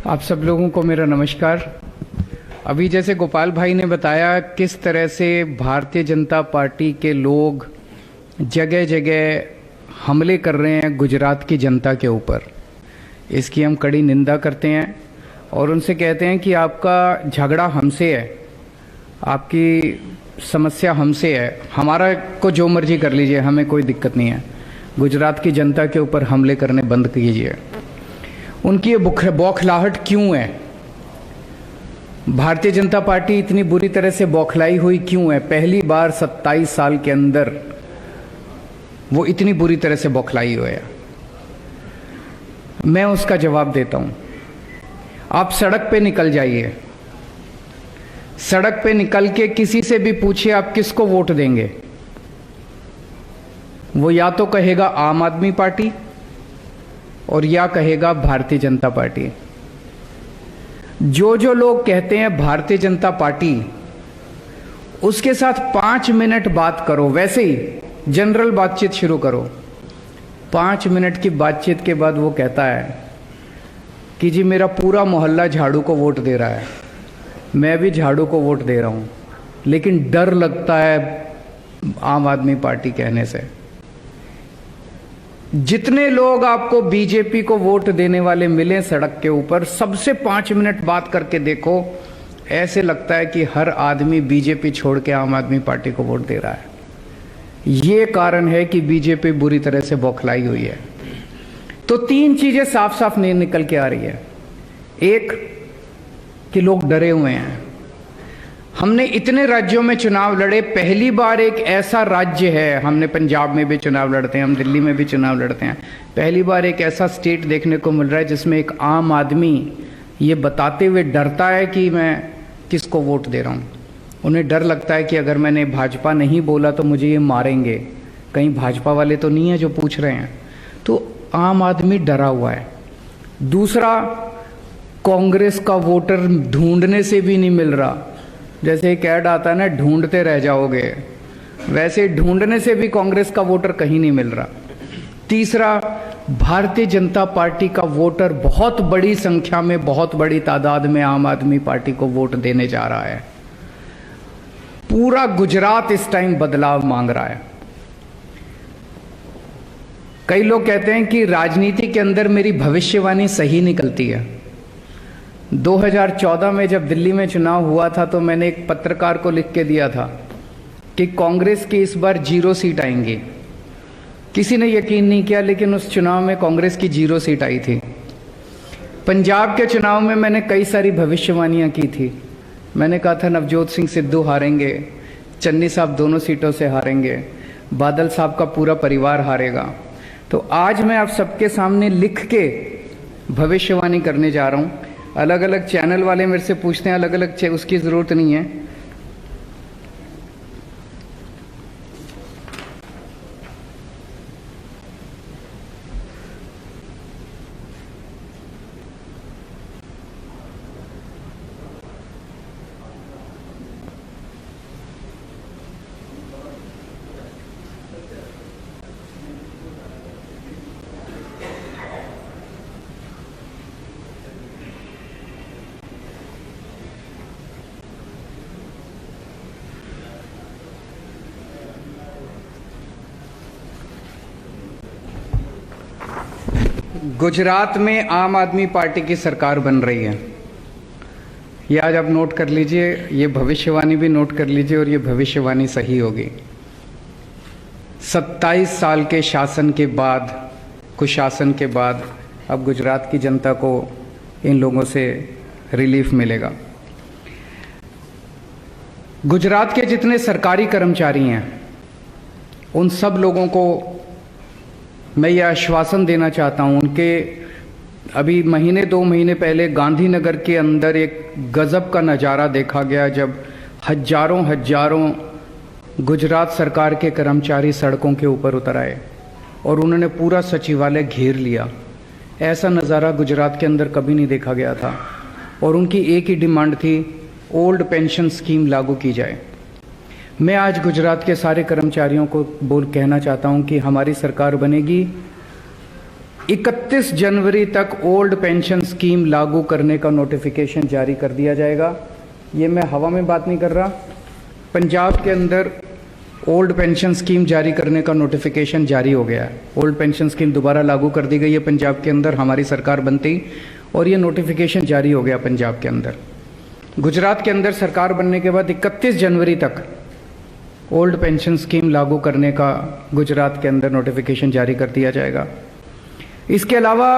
आप सब लोगों को मेरा नमस्कार। अभी जैसे गोपाल भाई ने बताया किस तरह से भारतीय जनता पार्टी के लोग जगह जगह हमले कर रहे हैं गुजरात की जनता के ऊपर, इसकी हम कड़ी निंदा करते हैं और उनसे कहते हैं कि आपका झगड़ा हमसे है, आपकी समस्या हमसे है, हमारा को जो मर्जी कर लीजिए, हमें कोई दिक्कत नहीं है। गुजरात की जनता के ऊपर हमले करने बंद कीजिए। उनकी ये बौखलाहट क्यों है? भारतीय जनता पार्टी इतनी बुरी तरह से बौखलाई हुई क्यों है? पहली बार 27 साल के अंदर वो इतनी बुरी तरह से बौखलाई हुई है। मैं उसका जवाब देता हूं। आप सड़क पे निकल जाइए, सड़क पे निकल के किसी से भी पूछिए आप किसको वोट देंगे, वो या तो कहेगा आम आदमी पार्टी और या कहेगा भारतीय जनता पार्टी। जो जो लोग कहते हैं भारतीय जनता पार्टी, उसके साथ 5 मिनट बात करो, वैसे ही जनरल बातचीत शुरू करो। 5 मिनट की बातचीत के बाद वो कहता है कि जी मेरा पूरा मोहल्ला झाड़ू को वोट दे रहा है, मैं भी झाड़ू को वोट दे रहा हूं, लेकिन डर लगता है आम आदमी पार्टी कहने से। जितने लोग आपको बीजेपी को वोट देने वाले मिले सड़क के ऊपर, सबसे 5 मिनट बात करके देखो, ऐसे लगता है कि हर आदमी बीजेपी छोड़ के आम आदमी पार्टी को वोट दे रहा है। ये कारण है कि बीजेपी बुरी तरह से बौखलाई हुई है। तो 3 चीजें साफ साफ नहीं निकल के आ रही है। एक कि लोग डरे हुए हैं। हमने इतने राज्यों में चुनाव लड़े, पहली बार एक ऐसा राज्य है, हमने पंजाब में भी चुनाव लड़ते हैं, हम दिल्ली में भी चुनाव लड़ते हैं, पहली बार एक ऐसा स्टेट देखने को मिल रहा है जिसमें एक आम आदमी ये बताते हुए डरता है कि मैं किसको वोट दे रहा हूँ। उन्हें डर लगता है कि अगर मैंने भाजपा नहीं बोला तो मुझे ये मारेंगे, कहीं भाजपा वाले तो नहीं है जो पूछ रहे हैं। तो आम आदमी डरा हुआ है। दूसरा, कांग्रेस का वोटर ढूंढने से भी नहीं मिल रहा। जैसे एक ऐड आता है ना, ढूंढते रह जाओगे, वैसे ढूंढने से भी कांग्रेस का वोटर कहीं नहीं मिल रहा। तीसरा, भारतीय जनता पार्टी का वोटर बहुत बड़ी संख्या में, बहुत बड़ी तादाद में आम आदमी पार्टी को वोट देने जा रहा है। पूरा गुजरात इस टाइम बदलाव मांग रहा है। कई लोग कहते हैं कि राजनीति के अंदर मेरी भविष्यवाणी सही निकलती है। 2014 में जब दिल्ली में चुनाव हुआ था तो मैंने एक पत्रकार को लिख के दिया था कि कांग्रेस की इस बार 0 सीट आएंगी। किसी ने यकीन नहीं किया, लेकिन उस चुनाव में कांग्रेस की 0 सीट आई थी। पंजाब के चुनाव में मैंने कई सारी भविष्यवाणियां की थी। मैंने कहा था नवजोत सिंह सिद्धू हारेंगे, चन्नी साहब दोनों सीटों से हारेंगे, बादल साहब का पूरा परिवार हारेगा। तो आज मैं आप सबके सामने लिख के भविष्यवाणी करने जा रहा हूं। अलग अलग चैनल वाले मेरे से पूछते हैं, अलग अलग उसकी जरूरत नहीं है। गुजरात में आम आदमी पार्टी की सरकार बन रही है। ये आज आप नोट कर लीजिए, ये भविष्यवाणी भी नोट कर लीजिए और ये भविष्यवाणी सही होगी। 27 साल के शासन के बाद, कुशासन के बाद, अब गुजरात की जनता को इन लोगों से रिलीफ मिलेगा। गुजरात के जितने सरकारी कर्मचारी हैं, उन सब लोगों को मैं ये आश्वासन देना चाहता हूँ। उनके अभी महीने 2 महीने पहले गांधीनगर के अंदर एक गजब का नज़ारा देखा गया, जब हजारों गुजरात सरकार के कर्मचारी सड़कों के ऊपर उतर आए और उन्होंने पूरा सचिवालय घेर लिया। ऐसा नज़ारा गुजरात के अंदर कभी नहीं देखा गया था। और उनकी एक ही डिमांड थी, ओल्ड पेंशन स्कीम लागू की जाए। मैं आज गुजरात के सारे कर्मचारियों को कहना चाहता हूं कि हमारी सरकार बनेगी 31 जनवरी तक ओल्ड पेंशन स्कीम लागू करने का नोटिफिकेशन जारी कर दिया जाएगा। ये मैं हवा में बात नहीं कर रहा। पंजाब के अंदर ओल्ड पेंशन स्कीम जारी करने का नोटिफिकेशन जारी हो गया है। ओल्ड पेंशन स्कीम दोबारा लागू कर दी गई है पंजाब के अंदर, हमारी सरकार बनती, और ये नोटिफिकेशन जारी हो गया पंजाब के अंदर। गुजरात के अंदर सरकार बनने के बाद 31 जनवरी तक ओल्ड पेंशन स्कीम लागू करने का गुजरात के अंदर नोटिफिकेशन जारी कर दिया जाएगा। इसके अलावा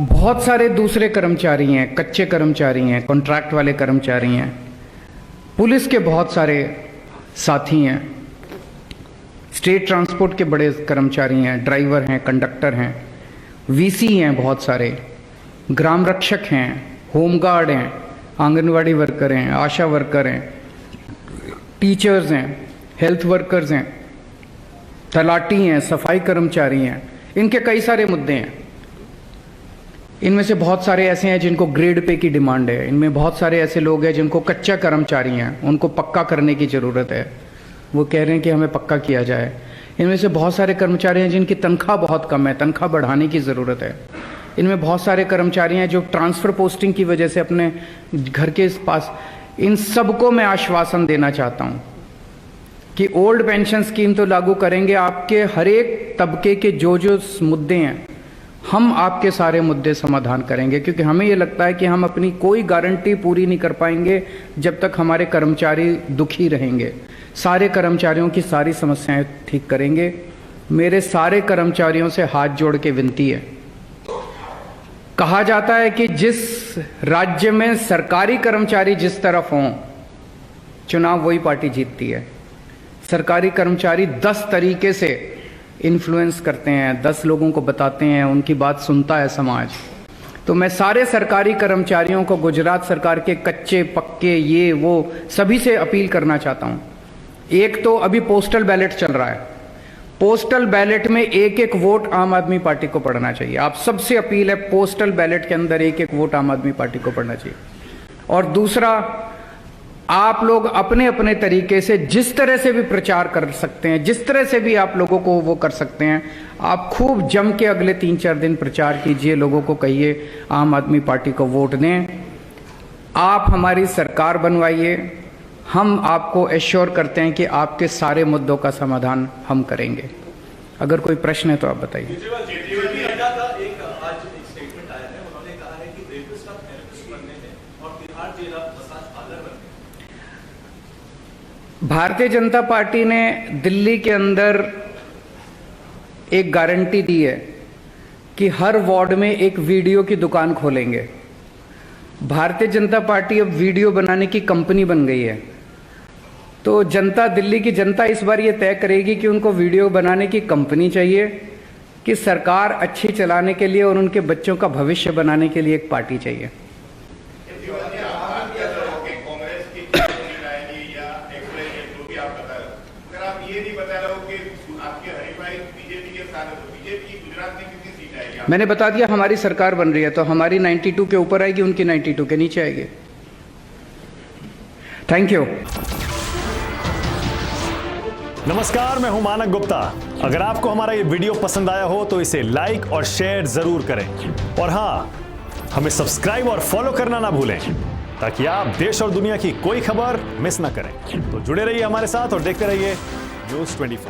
बहुत सारे दूसरे कर्मचारी हैं, कच्चे कर्मचारी हैं, कॉन्ट्रैक्ट वाले कर्मचारी हैं, पुलिस के बहुत सारे साथी हैं, स्टेट ट्रांसपोर्ट के बड़े कर्मचारी हैं, ड्राइवर हैं, कंडक्टर हैं, वीसी हैं, बहुत सारे ग्राम रक्षक हैं, होमगार्ड हैं, आंगनवाड़ी वर्कर हैं, आशा वर्कर हैं, टीचर्स हैं, हेल्थ वर्कर्स हैं, तलाटी हैं, सफाई कर्मचारी हैं। इनके कई सारे मुद्दे हैं। इनमें से बहुत सारे ऐसे हैं जिनको ग्रेड पे की डिमांड है। इनमें बहुत सारे ऐसे लोग हैं जिनको कच्चा कर्मचारी हैं, उनको पक्का करने की ज़रूरत है, वो कह रहे हैं कि हमें पक्का किया जाए। इनमें से बहुत सारे कर्मचारी हैं जिनकी तनख्वाह बहुत कम है, तनख्वाह बढ़ाने की ज़रूरत है। इनमें बहुत सारे कर्मचारी हैं जो ट्रांसफ़र पोस्टिंग की वजह से अपने घर के पास। इन सबको मैं आश्वासन देना चाहता हूँ कि ओल्ड पेंशन स्कीम तो लागू करेंगे, आपके हर एक तबके के जो जो मुद्दे हैं हम आपके सारे मुद्दे समाधान करेंगे, क्योंकि हमें ये लगता है कि हम अपनी कोई गारंटी पूरी नहीं कर पाएंगे जब तक हमारे कर्मचारी दुखी रहेंगे। सारे कर्मचारियों की सारी समस्याएं ठीक करेंगे। मेरे सारे कर्मचारियों से हाथ जोड़ के विनती है। कहा जाता है कि जिस राज्य में सरकारी कर्मचारी जिस तरफ हों, चुनाव वही पार्टी जीतती है। सरकारी कर्मचारी 10 तरीके से इन्फ्लुएंस करते हैं, 10 लोगों को बताते हैं, उनकी बात सुनता है समाज। तो मैं सारे सरकारी कर्मचारियों को, गुजरात सरकार के कच्चे पक्के ये वो सभी से अपील करना चाहता हूं। एक तो अभी पोस्टल बैलेट चल रहा है, पोस्टल बैलेट में एक एक वोट आम आदमी पार्टी को पड़ना चाहिए। आप सबसे अपील है, पोस्टल बैलेट के अंदर एक एक वोट आम आदमी पार्टी को पड़ना चाहिए। और दूसरा, आप लोग अपने अपने तरीके से जिस तरह से भी प्रचार कर सकते हैं, जिस तरह से भी आप लोगों को वो कर सकते हैं, आप खूब जम के अगले 3-4 दिन प्रचार कीजिए, लोगों को कहिए आम आदमी पार्टी को वोट दें, आप हमारी सरकार बनवाइए। हम आपको एश्योर करते हैं कि आपके सारे मुद्दों का समाधान हम करेंगे। अगर कोई प्रश्न है तो आप बताइए। भारतीय जनता पार्टी ने दिल्ली के अंदर एक गारंटी दी है कि हर वार्ड में एक वीडियो की दुकान खोलेंगे। भारतीय जनता पार्टी अब वीडियो बनाने की कंपनी बन गई है। तो जनता, दिल्ली की जनता इस बार ये तय करेगी कि उनको वीडियो बनाने की कंपनी चाहिए कि सरकार अच्छी चलाने के लिए और उनके बच्चों का भविष्य बनाने के लिए एक पार्टी चाहिए। मैंने बता दिया, हमारी सरकार बन रही है तो हमारी 92 के ऊपर आएगी, उनकी 92 के नीचे आएगी। Thank you. नमस्कार, मैं हूं मानक गुप्ता। अगर आपको हमारा ये वीडियो पसंद आया हो तो इसे लाइक और शेयर जरूर करें, और हाँ, हमें सब्सक्राइब और फॉलो करना ना भूलें ताकि आप देश और दुनिया की कोई खबर मिस ना करें। तो जुड़े रहिए हमारे साथ और देखते रहिए News 24।